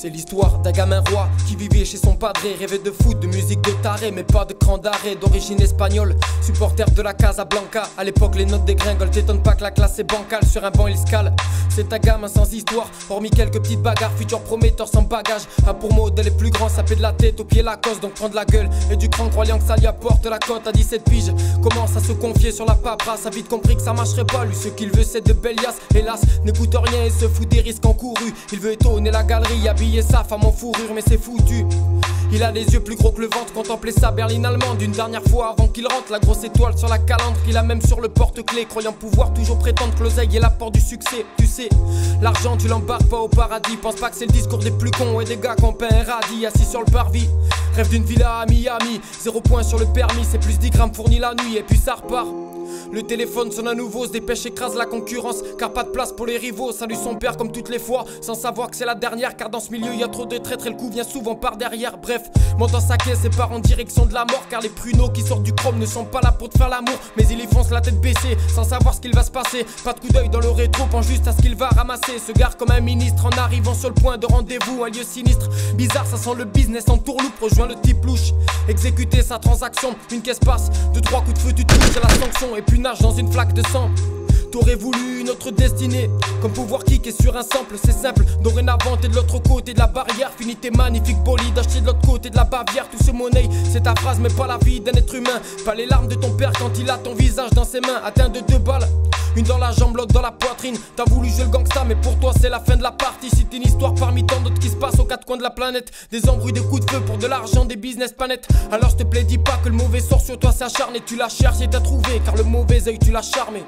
C'est l'histoire d'un gamin roi qui vivait chez son padré, rêvait de foot, de musique de taré, mais pas de cran d'arrêt. D'origine espagnole, supporter de la Casablanca. À l'époque les notes dégringolent, t'étonne pas que la classe est bancale. Sur un banc il scale, c'est un gamin sans histoire, hormis quelques petites bagarres. Futur prometteur sans bagage, a pour modèle les plus grands, sapé de la tête aux pieds Lacoste. Donc prendre la gueule et du cran, croyant que ça lui apporte la cote. À 17 piges, commence à se confier sur la paperasse. A vite compris que ça marcherait pas, lui ce qu'il veut c'est de Bélias. Hélas, n'écoute rien et se fout des risques encourus. Il veut étonner la galerie, habiller sa femme en fourrure, mais c'est foutu. Il a les yeux plus gros que le ventre, contempler sa berline allemande une dernière fois avant qu'il rentre. La grosse étoile sur la calandre, il a même sur le porte-clés, croyant pouvoir toujours prétendre que l'oseille est l'apport du succès. Tu sais, l'argent tu l'embarques pas au paradis. Pense pas que c'est le discours des plus cons et des gars qui ont peint un radis assis sur le parvis. Rêve d'une villa à Miami, 0 point sur le permis, c'est plus 10 grammes fournis la nuit et puis ça repart. Le téléphone sonne à nouveau, se dépêche, écrase la concurrence, car pas de place pour les rivaux. Salue son père comme toutes les fois, sans savoir que c'est la dernière, car dans ce milieu y a trop de traîtres et le coup vient souvent par derrière. Bref, monte dans sa caisse et part en direction de la mort, car les pruneaux qui sortent du chrome ne sont pas là pour te faire l'amour, mais il y fonce la tête baissée, sans savoir ce qu'il va se passer. Pas de coup d'œil dans le rétro, pense juste à ce qu'il va ramasser. Se gare comme un ministre en arrivant sur le point de rendez-vous, un lieu sinistre, bizarre, ça sent le business en tourloupe. Rejoint le type louche, exécuter sa transaction, une caisse passe, 2-3 coups de feu tu te touches à la sanction, et puis nage dans une flaque de sang. T'aurais voulu une autre destinée, comme pouvoir kicker sur un sample, c'est simple. Dorénavant t'es de l'autre côté de la barrière, finis tes magnifiques bolides achetés de l'autre côté de la Bavière. Tout ce monnaie, c'est ta phrase mais pas la vie d'un être humain. Pas les larmes de ton père quand il a ton visage dans ses mains. Atteint de 2 balles, une dans la jambe, l'autre dans la poitrine. T'as voulu jouer le gangsta mais pour toi c'est la fin de la partie. C'est une histoire parmi tant d'autres qui se passent aux 4 coins de la planète. Des embrouilles, des coups de feu pour de l'argent, des business pas nets. Alors s'il te plaît dis pas que le mauvais sort sur toi s'acharne et tu la cherches et t'as trouvé, car le mauvais œil tu l'as charmé.